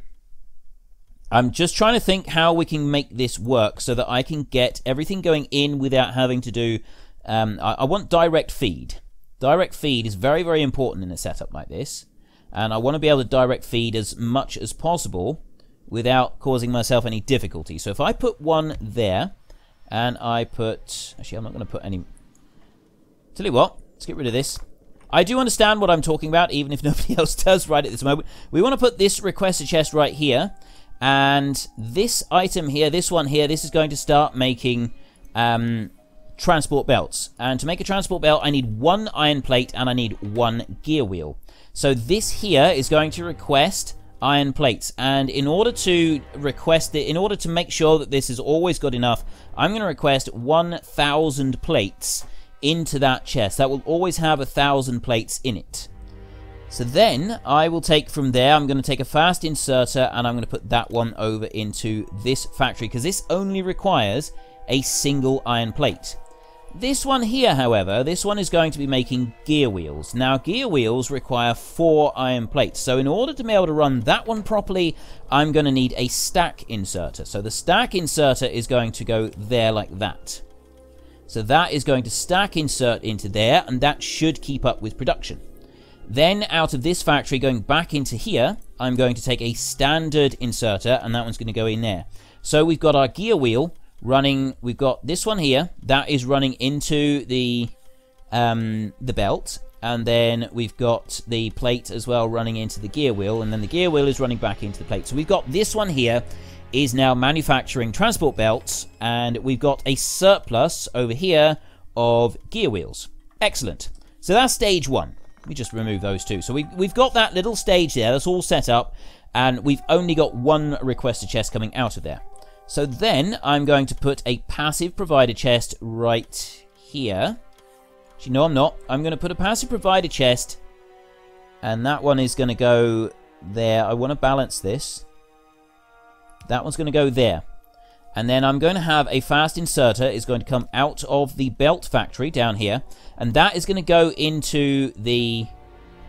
I'm just trying to think how we can make this work so that I can get everything going in without having to do... I want direct feed. Direct feed is very, very important in a setup like this. And I want to be able to direct feed as much as possible without causing myself any difficulty. So if I put one there, and I put... Actually, I'm not going to put any... Tell you what, let's get rid of this. I do understand what I'm talking about, even if nobody else does right at this moment. We want to put this request a chest right here. And this item here, this one here, this is going to start making transport belts. And to make a transport belt, I need 1 iron plate and I need 1 gear wheel. So this here is going to request iron plates. And in order to request it, in order to make sure that this has always got enough, I'm going to request 1,000 plates into that chest. That will always have 1,000 plates in it. So then I will take from there, I'm going to take a fast inserter and I'm going to put that one over into this factory, because this only requires a single iron plate. This one here, however, this one is going to be making gear wheels. Now, gear wheels require 4 iron plates. So in order to be able to run that one properly, I'm going to need a stack inserter. So the stack inserter is going to go there like that. So that is going to stack insert into there, and that should keep up with production. Then out of this factory, going back into here, I'm going to take a standard inserter, and that one's going to go in there. So we've got our gear wheel running. We've got this one here that is running into the belt, and then we've got the plate as well running into the gear wheel, and then the gear wheel is running back into the plate. So we've got this one here is now manufacturing transport belts, and we've got a surplus over here of gear wheels. Excellent. So that's stage 1. Let me just remove those two. So we've got that little stage there. That's all set up. And we've only got one requested chest coming out of there. So then I'm going to put a passive provider chest right here. Actually, no, I'm not. I'm going to put a passive provider chest. And that one is going to go there. I want to balance this. That one's going to go there. And then I'm going to have a fast inserter is going to come out of the belt factory down here. And that is going to go into the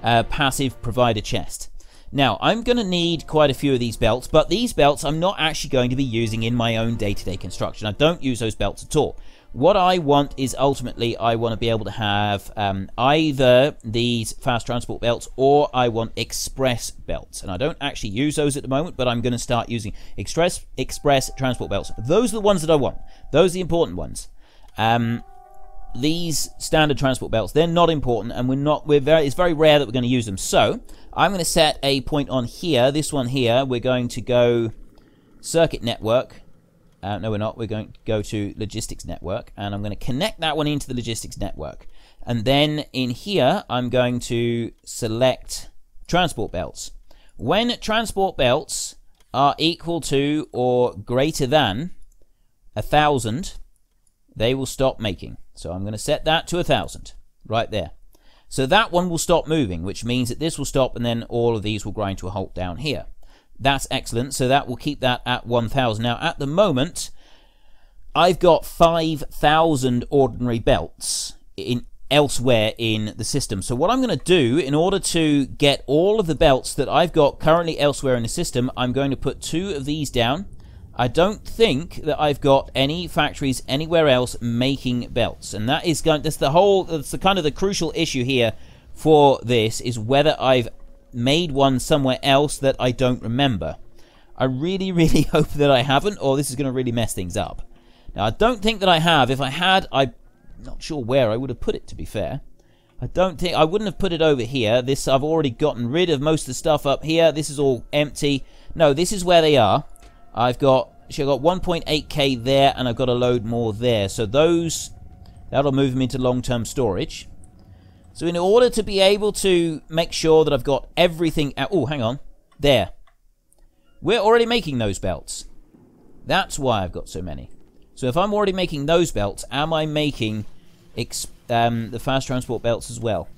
passive provider chest. Now, I'm going to need quite a few of these belts, but these belts I'm not actually going to be using in my own day-to-day construction. I don't use those belts at all. What I want is ultimately I want to be able to have either these fast transport belts or I want express belts. And I don't actually use those at the moment, but I'm going to start using express transport belts. Those are the ones that I want. Those are the important ones. These standard transport belts, they're not important, and it's very rare that we're going to use them. So I'm going to set a point on here. This one here, we're going to go circuit network. No, we're not. We're going to go to logistics network, and I'm going to connect that one into the logistics network. And then in here, I'm going to select transport belts. When transport belts are equal to or greater than 1,000, they will stop making. So I'm going to set that to 1,000 right there. So that one will stop moving, which means that this will stop, and then all of these will grind to a halt down here. That's excellent. So that will keep that at 1,000. Now, at the moment, I've got 5,000 ordinary belts elsewhere in the system. So what I'm going to do, in order to get all of the belts that I've got currently elsewhere in the system, I'm going to put 2 of these down. I don't think that I've got any factories anywhere else making belts, and that's the kind of the crucial issue here for this, is whether I've made one somewhere else that I don't remember. I really, really hope that I haven't, or this is going to really mess things up. Now, I don't think that I have. If I had, I'm not sure where I would have put it, to be fair. I wouldn't have put it over here. I've already gotten rid of most of the stuff up here. This is all empty. No, this is where they are. I've got 1.8k there, and I've got a load more there. So that'll move them into long-term storage. So in order to be able to make sure that I've got everything out... Oh, hang on. There. We're already making those belts. That's why I've got so many. So if I'm already making those belts, am I making the fast transport belts as well?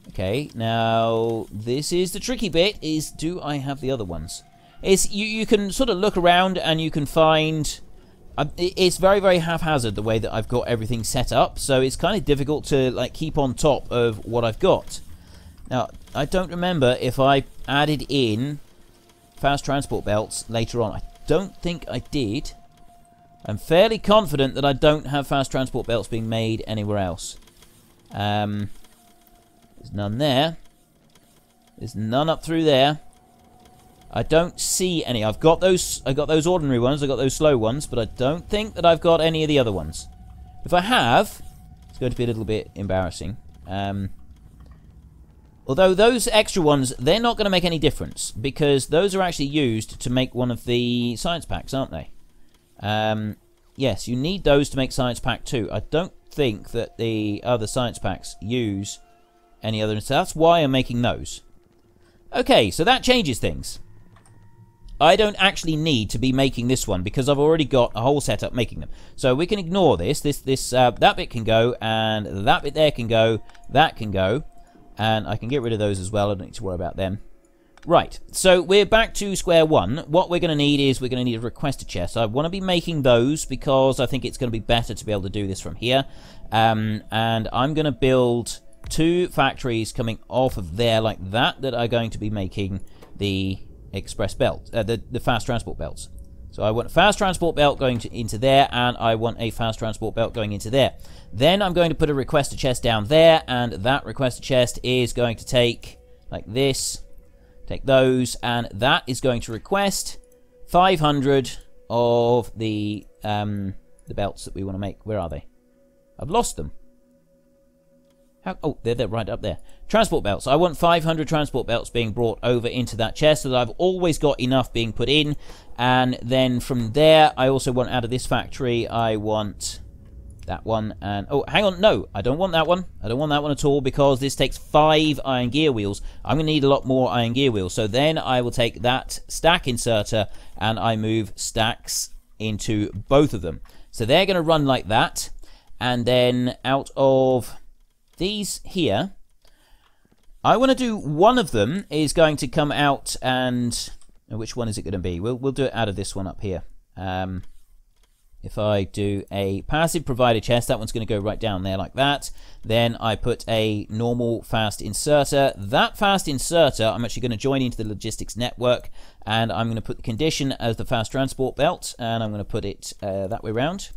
Okay, now this is the tricky bit, is do I have the other ones? You can sort of look around and you can find... It's very, very haphazard the way that I've got everything set up, so it's kind of difficult to keep on top of what I've got. Now, I don't remember if I added in fast transport belts later on. I don't think I did. I'm fairly confident that I don't have fast transport belts being made anywhere else. There's none there. There's none up through there. I don't see any. I've got those ordinary ones, I've got those slow ones, but I don't think that I've got any of the other ones. If I have, it's going to be a little bit embarrassing. Although those extra ones, they're not going to make any difference, because those are actually used to make one of the science packs, aren't they? Yes, you need those to make science pack 2. I don't think that the other science packs use any other, so that's why I'm making those. Okay, so that changes things. I don't actually need to be making this one because I've already got a whole setup making them. So we can ignore this. That bit can go, and that bit there can go, that can go, and I can get rid of those as well. I don't need to worry about them. Right, so we're back to square one. What we're going to need is we're going to need a requester chest. I want to be making those because I think it's going to be better to be able to do this from here. And I'm going to build 2 factories coming off of there like that are going to be making the express belt, the fast transport belts. So I want a fast transport belt going into there, and I want a fast transport belt going into there. Then I'm going to put a requester chest down there, and that requester chest is going to take like this. Take those, and that is going to request 500 of the belts that we want to make. Where are they? I've lost them. How? Oh, they're right up there. Transport belts. I want 500 transport belts being brought over into that chest so that I've always got enough being put in. And then from there, I also want out of this factory, I want that one. And oh, hang on, no, I don't want that one. I don't want that one at all because this takes 5 iron gear wheels. I'm going to need a lot more iron gear wheels. So then I will take that stack inserter and I move stacks into both of them. So they're going to run like that. And then out of these here, I want to do one of them is going to come out, and which one is it going to be? We'll do it out of this one up here. If I do a passive provider chest, that one's going to go right down there like that. Then I put a normal fast inserter. That fast inserter, I'm actually going to join into the logistics network, and I'm going to put the condition as the fast transport belt, and I'm going to put it that way around.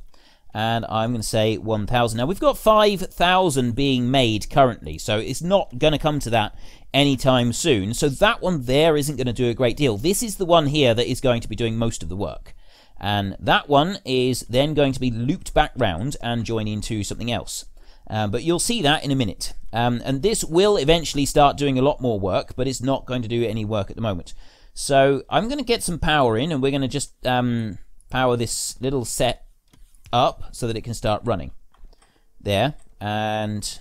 And I'm going to say 1,000. Now, we've got 5,000 being made currently, so it's not going to come to that anytime soon. So that one there isn't going to do a great deal. This is the one here that is going to be doing most of the work. And that one is then going to be looped back round and join into something else. But you'll see that in a minute. And this will eventually start doing a lot more work, but it's not going to do any work at the moment. So I'm going to get some power in, and we're going to just power this little set up so that it can start running there, and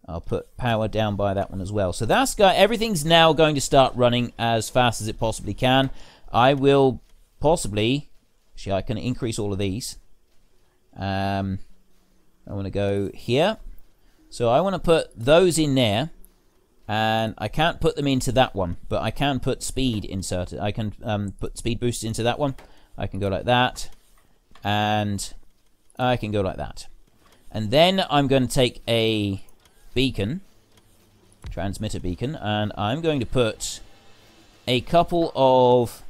I'll put power down by that one as well. So that's got everything's now going to start running as fast as it possibly can. I will possibly actually I can increase all of these. I want to go here, so I want to put those in there, and I can't put them into that one, but I can put speed inserted. I can put speed boosts into that one. I can go like that, and I can go like that. And then I'm going to take a beacon, transmitter beacon, and I'm going to put a couple of,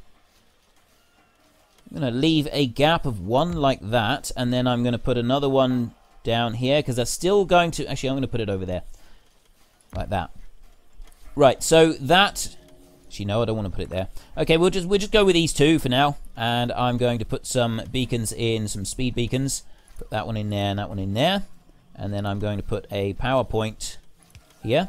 I'm going to leave a gap of 1 like that, and then I'm going to put another one down here, because that's still going to, actually I'm going to put it over there, like that. Right, so that, actually no, I don't want to put it there. Okay, we'll just go with these 2 for now, and I'm going to put some beacons in, some speed beacons. Put that one in there and that one in there, and then I'm going to put a power point here,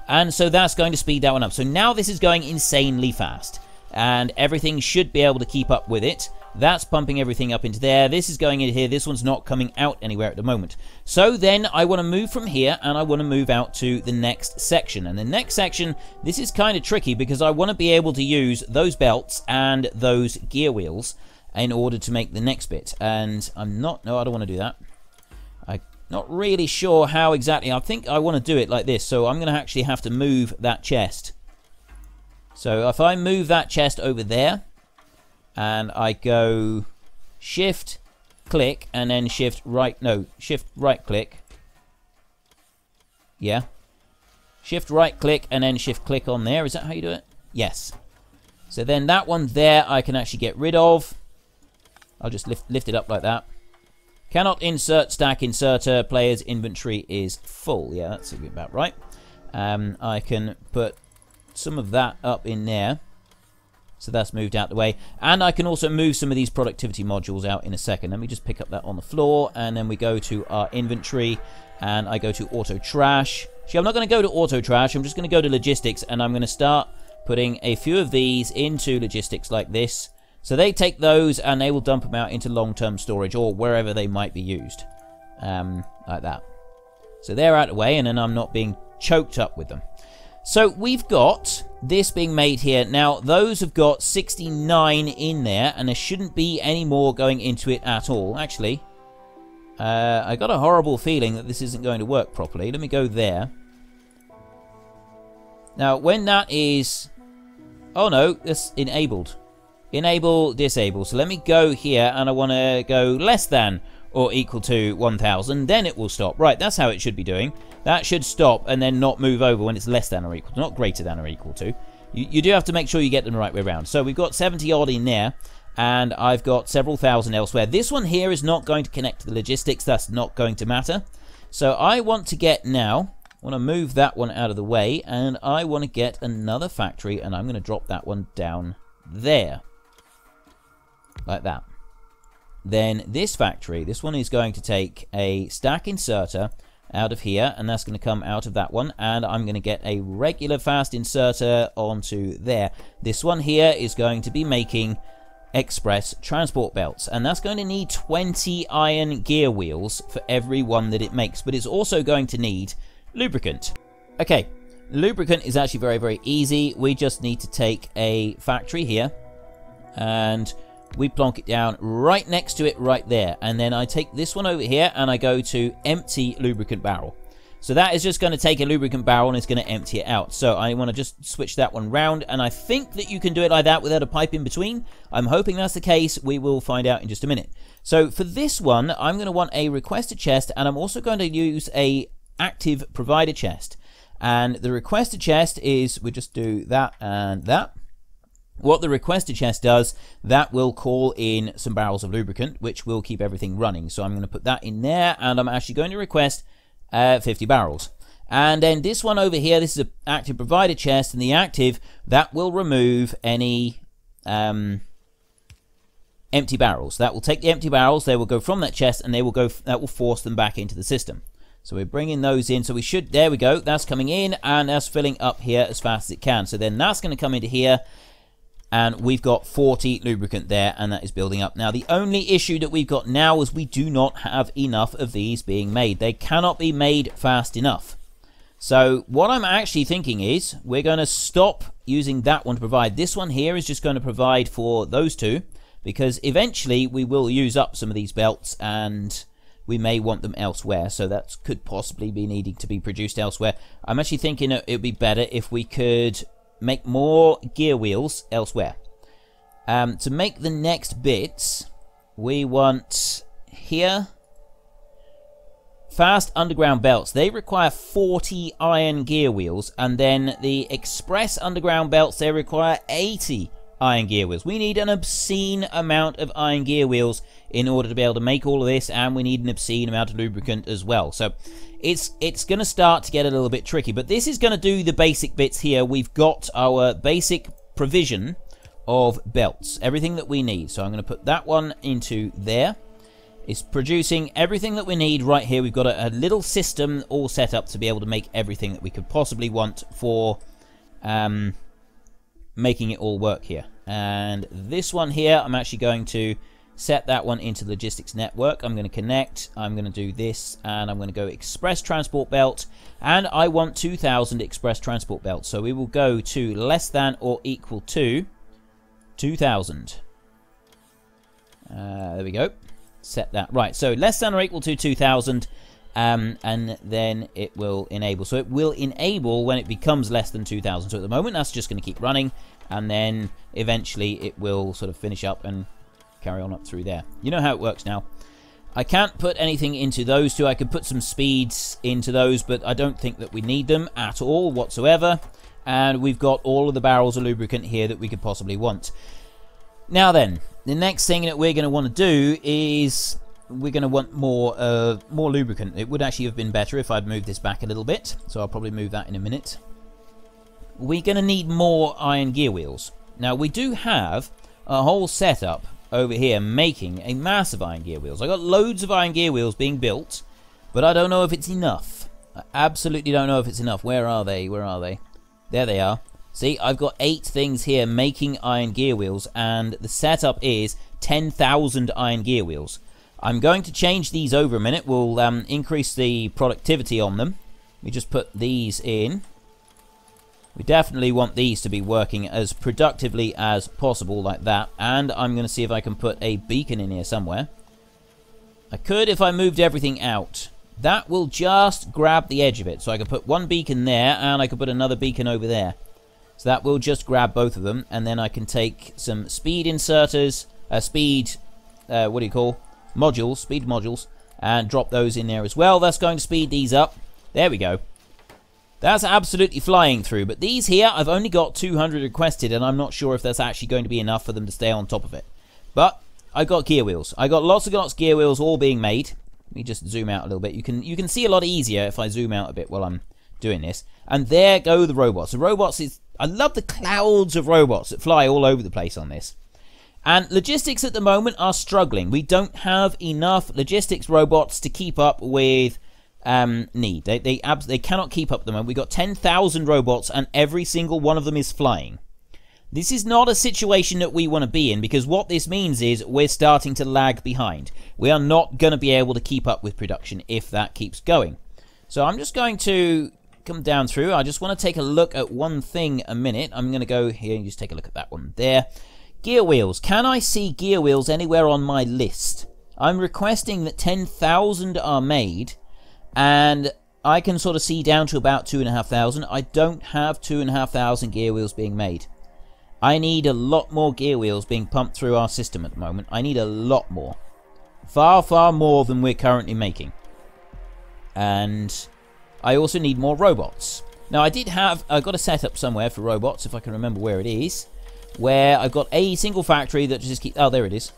and so that's going to speed that one up. So now this is going insanely fast, and everything should be able to keep up with it. That's pumping everything up into there. This is going into here. This one's not coming out anywhere at the moment. So then I want to move from here, and I want to move out to the next section. And the next section, this is kind of tricky because I want to be able to use those belts and those gear wheels in order to make the next bit. And I'm not, no, I don't want to do that. I'm not really sure how exactly. I think I want to do it like this. So I'm going to actually have to move that chest. So if I move that chest over there, and I go shift click and then shift right click, yeah, shift right click and then shift click on there. Is that how you do it? Yes. So then that one there I can actually get rid of. I'll just lift it up like that. Cannot insert stack inserter, player's inventory is full. Yeah, that's about right. I can put some of that up in there. So that's moved out the way. And I can also move some of these productivity modules out in a second. Let me just pick up that on the floor. And then we go to our inventory. And I go to auto trash. See, I'm not going to go to auto trash. I'm just going to go to logistics. And I'm going to start putting a few of these into logistics like this. So they take those and they will dump them out into long-term storage or wherever they might be used. Like that. So they're out of the way. And then I'm not being choked up with them. So we've got this being made here. Now, those have got 69 in there, and there shouldn't be any more going into it at all. Actually, I got a horrible feeling that this isn't going to work properly. Let me go there. Now, when that is... Oh, no, it's enabled. Enable, disable. So let me go here, and I want to go less than or equal to 1,000. Then it will stop. Right, that's how it should be doing. That should stop and then not move over when it's less than or equal to, not greater than or equal to. You do have to make sure you get them the right way around. So we've got 70 odd in there, and I've got several thousand elsewhere. This one here is not going to connect to the logistics. That's not going to matter. So I want to get now... I want to move that one out of the way, and I want to get another factory, and I'm going to drop that one down there. Like that. Then this factory, this one is going to take a stack inserter out of here, and that's going to come out of that one, and I'm going to get a regular fast inserter onto there. This one here is going to be making express transport belts, and that's going to need 20 iron gear wheels for every one that it makes, but it's also going to need lubricant. Okay, lubricant is actually very, very easy. We just need to take a factory here, and we plonk it down right next to it right there, and then I take this one over here and I go to empty lubricant barrel. So that is just going to take a lubricant barrel and it's going to empty it out. So I want to just switch that one round, and I think that you can do it like that without a pipe in between. I'm hoping that's the case. We will find out in just a minute. So for this one, I'm going to want a requested chest, and I'm also going to use a active provider chest. And the requested chest is, we just do that and that. What the requested chest does, that will call in some barrels of lubricant, which will keep everything running. So I'm going to put that in there, and I'm actually going to request 50 barrels. And then this one over here, this is an active provider chest, and the active, that will remove any empty barrels. That will take the empty barrels, they will go from that chest, and they will go, that will force them back into the system. So we're bringing those in. So we should, there we go, that's coming in, and that's filling up here as fast as it can. So then that's going to come into here, and we've got 40 lubricant there, and that is building up. Now, the only issue that we've got now is we do not have enough of these being made. They cannot be made fast enough. So what I'm actually thinking is we're going to stop using that one to provide. This one here is just going to provide for those two, because eventually we will use up some of these belts, and we may want them elsewhere. So that could possibly be needing to be produced elsewhere. I'm actually thinking it would be better if we could make more gear wheels elsewhere. To make the next bits, we want here fast underground belts. They require 40 iron gear wheels, and then the express underground belts, they require 80 iron gear wheels. We need an obscene amount of iron gear wheels in order to be able to make all of this, and we need an obscene amount of lubricant as well. So it's going to start to get a little bit tricky, but this is going to do the basic bits here. We've got our basic provision of belts, everything that we need. So I'm going to put that one into there. It's producing everything that we need right here. We've got a little system all set up to be able to make everything that we could possibly want for making it all work here. And this one here, I'm actually going to set that one into logistics network. I'm going to connect, I'm going to do this, and I'm going to go express transport belt, and I want 2,000 express transport belts. So we will go to less than or equal to 2,000. There we go. Set that right. So less than or equal to 2,000, and then it will enable. So it will enable when it becomes less than 2,000. So at the moment that's just going to keep running, and then eventually it will sort of finish up and carry on up through there. You know how it works now. I can't put anything into those two. I could put some speeds into those, but I don't think that we need them at all whatsoever. And we've got all of the barrels of lubricant here that we could possibly want. Now then, the next thing that we're going to want to do is we're going to want more lubricant. It would actually have been better if I'd moved this back a little bit, so I'll probably move that in a minute. We're going to need more iron gear wheels. Now, we do have a whole setup over here making a massive iron gear wheels. I got loads of iron gear wheels being built, but I don't know if it's enough. I absolutely don't know if it's enough. Where are they? Where are they? There they are. See, I've got 8 things here making iron gear wheels, and the setup is 10,000 iron gear wheels. I'm going to change these over a minute. We'll increase the productivity on them. We just put these in. We definitely want these to be working as productively as possible, like that. And I'm going to see if I can put a beacon in here somewhere. I could if I moved everything out. That will just grab the edge of it. So I can put one beacon there, and I can put another beacon over there. So that will just grab both of them. And then I can take some speed inserters, speed modules, and drop those in there as well. That's going to speed these up. There we go. That's absolutely flying through. But these here, I've only got 200 requested, and I'm not sure if that's actually going to be enough for them to stay on top of it. But I got gear wheels. I got lots of gear wheels all being made. Let me just zoom out a little bit. You can see a lot easier if I zoom out a bit while I'm doing this. And there go the robots. The robots I love the clouds of robots that fly all over the place on this. And logistics at the moment are struggling. We don't have enough logistics robots to keep up with need. They cannot keep up at the moment. We've got 10,000 robots and every single one of them is flying. This is not a situation that we want to be in, because what this means is we're starting to lag behind. We are not going to be able to keep up with production if that keeps going. So I'm just going to come down through. I just want to take a look at one thing a minute. I'm going to go here and just take a look at that one there. Gear wheels. Can I see gear wheels anywhere on my list? I'm requesting that 10,000 are made, and I can sort of see down to about 2,500. I don't have 2,500 gear wheels being made. I need a lot more gear wheels being pumped through our system at the moment. I need a lot more. Far, far more than we're currently making. And I also need more robots. Now, I've got a setup somewhere for robots, if I can remember where it is, where I've got a single factory that just keeps... Oh, there it is.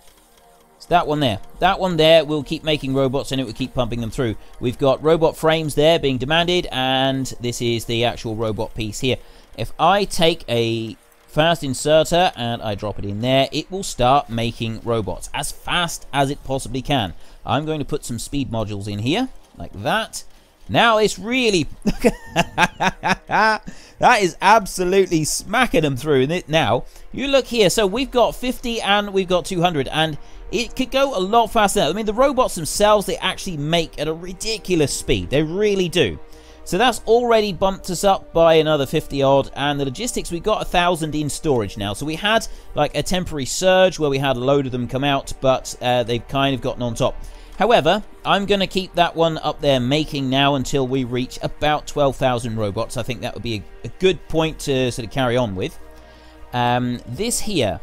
It's that one there. That one there will keep making robots, and it will keep pumping them through. We've got robot frames there being demanded, and this is the actual robot piece here. If I take a fast inserter and I drop it in there, it will start making robots as fast as it possibly can. I'm going to put some speed modules in here, like that. Now it's really... that is absolutely smacking them through. Now, you look here. So we've got 50 and we've got 200. And it could go a lot faster. I mean, the robots themselves, they actually make at a ridiculous speed. They really do. So that's already bumped us up by another 50 odd. And the logistics, we've got 1,000 in storage now. So we had like a temporary surge where we had a load of them come out. But they've kind of gotten on top. However, I'm going to keep that one up there making now until we reach about 12,000 robots. I think that would be a good point to sort of carry on with. This here,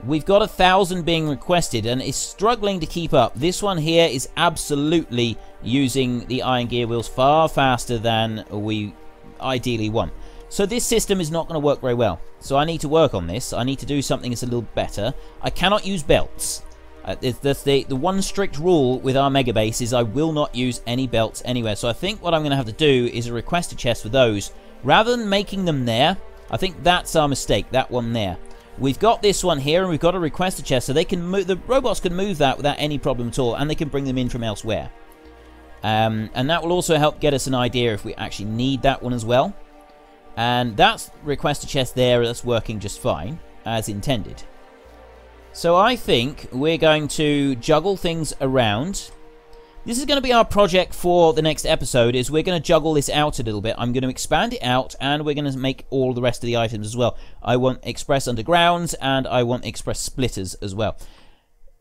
we've got 1,000 being requested and it's struggling to keep up. This one here is absolutely using the iron gear wheels far faster than we ideally want. So this system is not going to work very well. So I need to work on this. I need to do something that's a little better. I cannot use belts. That's the one strict rule with our mega base is I will not use any belts anywhere. So I think what I'm going to have to do is a request a chest for those. Rather than making them there, I think that's our mistake, that one there. We've got this one here and we've got a request a chest so they can move, the robots can move that without any problem at all, and they can bring them in from elsewhere. And that will also help get us an idea if we actually need that one as well. And that's request a chest there, that's working just fine, as intended. So I think we're going to juggle things around. This is going to be our project for the next episode, is we're going to juggle this out a little bit. I'm going to expand it out, and we're going to make all the rest of the items as well. I want express undergrounds, and I want express splitters as well.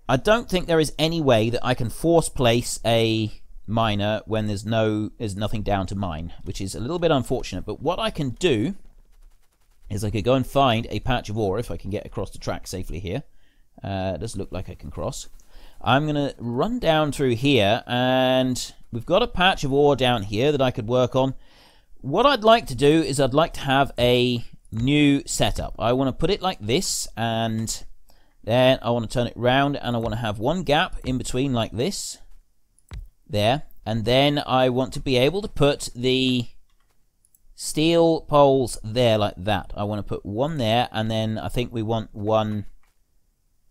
I don't think there is any way that I can force place a miner when there's nothing down to mine, which is a little bit unfortunate. But what I can do is I could go and find a patch of ore, if I can get across the track safely here. It does look like I can cross. I'm going to run down through here, and we've got a patch of ore down here that I could work on. What I'd like to do is I'd like to have a new setup. I want to put it like this, and then I want to turn it round, and I want to have one gap in between like this. There. And then I want to be able to put the steel poles there like that. I want to put one there, and then I think we want one...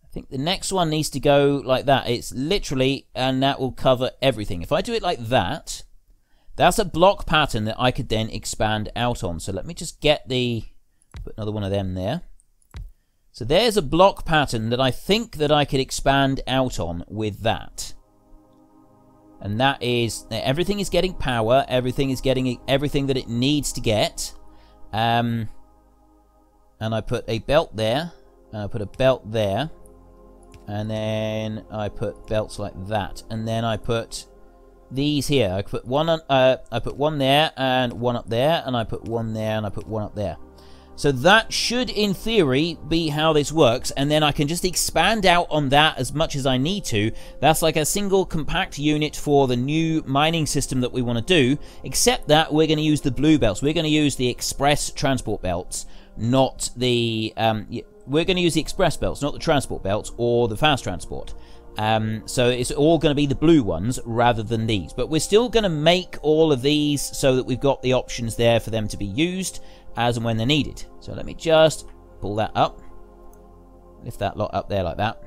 I think the next one needs to go like that. It's literally, and that will cover everything. If I do it like that, that's a block pattern that I could then expand out on. So let me just get put another one of them there. So there's a block pattern that I think that I could expand out on with that. And that is, everything is getting power, everything is getting everything that it needs to get. And I put a belt there, and I put a belt there, and then I put belts like that, and then I put these here. I put one on, I put one there, and one up there, and I put one there, and I put one up there. So that should, in theory, be how this works, and then I can just expand out on that as much as I need to. That's like a single compact unit for the new mining system that we want to do, except that we're going to use the blue belts. We're going to use the express transport belts, not the... we're going to use the express belts, not the transport belts or the fast transport. So it's all going to be the blue ones rather than these. But we're still going to make all of these so that we've got the options there for them to be used as and when they're needed. So let me just pull that up. Lift that lot up there like that.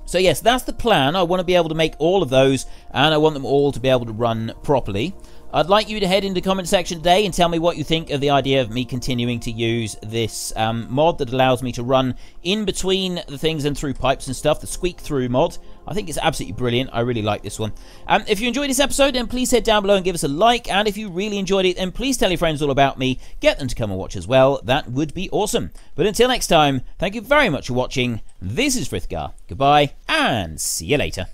So yes, that's the plan. I want to be able to make all of those, and I want them all to be able to run properly. I'd like you to head into the comment section today and tell me what you think of the idea of me continuing to use this mod that allows me to run in between the things and through pipes and stuff, the squeak through mod. I think it's absolutely brilliant. I really like this one. If you enjoyed this episode, then please head down below and give us a like. And if you really enjoyed it, then please tell your friends all about me. Get them to come and watch as well. That would be awesome. But until next time, thank you very much for watching. This is Frithgar. Goodbye, and see you later.